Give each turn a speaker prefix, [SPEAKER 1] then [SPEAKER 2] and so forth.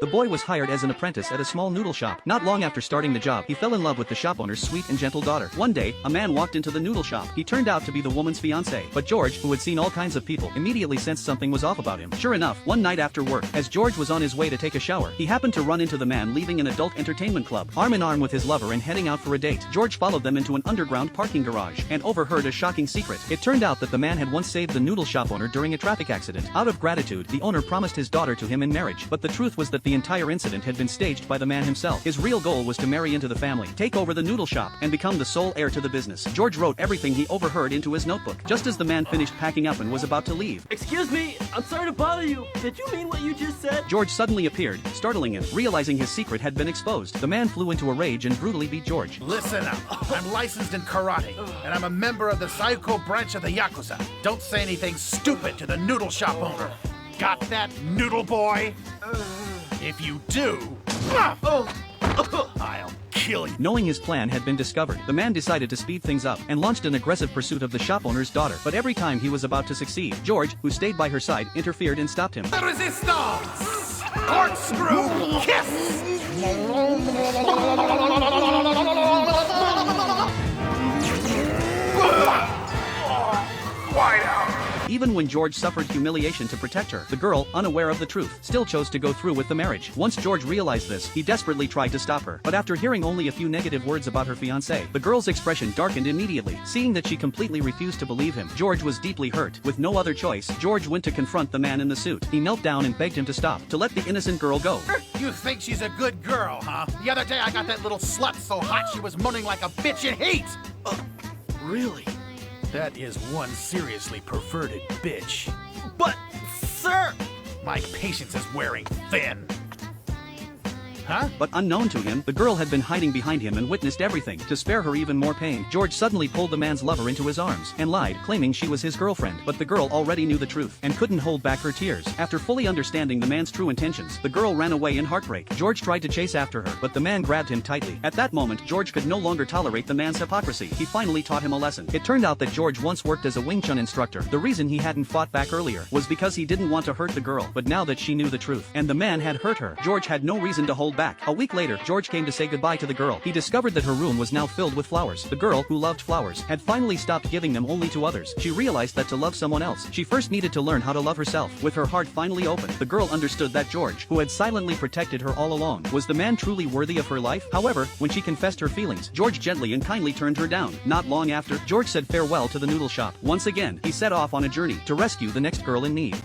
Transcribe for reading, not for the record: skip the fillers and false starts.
[SPEAKER 1] The boy was hired as an apprentice at a small noodle shop. Not long after starting the job, he fell in love with the shop owner's sweet and gentle daughter. One day, a man walked into the noodle shop. He turned out to be the woman's fiancé. But George, who had seen all kinds of people, immediately sensed something was off about him. Sure enough, one night after work, as George was on his way to take a shower, he happened to run into the man leaving an adult entertainment club, arm in arm with his lover and heading out for a date. George followed them into an underground parking garage and overheard a shocking secret. It turned out that the man had once saved the noodle shop owner during a traffic accident. Out of gratitude, the owner promised his daughter to him in marriage. But the truth was that the entire incident had been staged by the man himself. His real goal was to marry into the family, take over the noodle shop, and become the sole heir to the business. George wrote everything he overheard into his notebook. Just as the man finished packing up and was about to leave,
[SPEAKER 2] Excuse me, I'm sorry to bother you. Did you mean what you just said?
[SPEAKER 1] George suddenly appeared, startling him. Realizing his secret had been exposed, the man flew into a rage and brutally beat George.
[SPEAKER 3] Listen up. I'm licensed in karate, and I'm a member of the Saiko branch of the Yakuza. Don't say anything stupid to the noodle shop owner. Got that, noodle boy? If you do, I'll kill you.
[SPEAKER 1] Knowing his plan had been discovered, the man decided to speed things up and launched an aggressive pursuit of the shop owner's daughter. But every time he was about to succeed, George, who stayed by her side, interfered and stopped him.
[SPEAKER 3] Resistance! Corkscrew! Kiss! White out!
[SPEAKER 1] Even when George suffered humiliation to protect her, the girl, unaware of the truth, still chose to go through with the marriage. Once George realized this, he desperately tried to stop her. But after hearing only a few negative words about her fiancé, the girl's expression darkened immediately. Seeing that she completely refused to believe him, George was deeply hurt. With no other choice, George went to confront the man in the suit. He knelt down and begged him to stop, to let the innocent girl go.
[SPEAKER 3] You think she's a good girl, huh? The other day I got that little slut so hot she was moaning like a bitch in heat!
[SPEAKER 2] Really?
[SPEAKER 3] That is one seriously perverted bitch.
[SPEAKER 2] But, sir!
[SPEAKER 3] My patience is wearing thin. Huh?
[SPEAKER 1] But unknown to him, the girl had been hiding behind him and witnessed everything. To spare her even more pain, George suddenly pulled the man's lover into his arms and lied, claiming she was his girlfriend. But the girl already knew the truth and couldn't hold back her tears. After fully understanding the man's true intentions, the girl ran away in heartbreak. George tried to chase after her, but the man grabbed him tightly. At that moment, George could no longer tolerate the man's hypocrisy. He finally taught him a lesson. It turned out that George once worked as a Wing Chun instructor. The reason he hadn't fought back earlier was because he didn't want to hurt the girl. But now that she knew the truth, and the man had hurt her, George had no reason to hold back. A week later, George came to say goodbye to the girl. He discovered that her room was now filled with flowers. The girl, who loved flowers, had finally stopped giving them only to others. She realized that to love someone else, she first needed to learn how to love herself. With her heart finally open, the girl understood that George, who had silently protected her all along, was the man truly worthy of her life. However, when she confessed her feelings, George gently and kindly turned her down. Not long after, George said farewell to the noodle shop. Once again, he set off on a journey to rescue the next girl in need.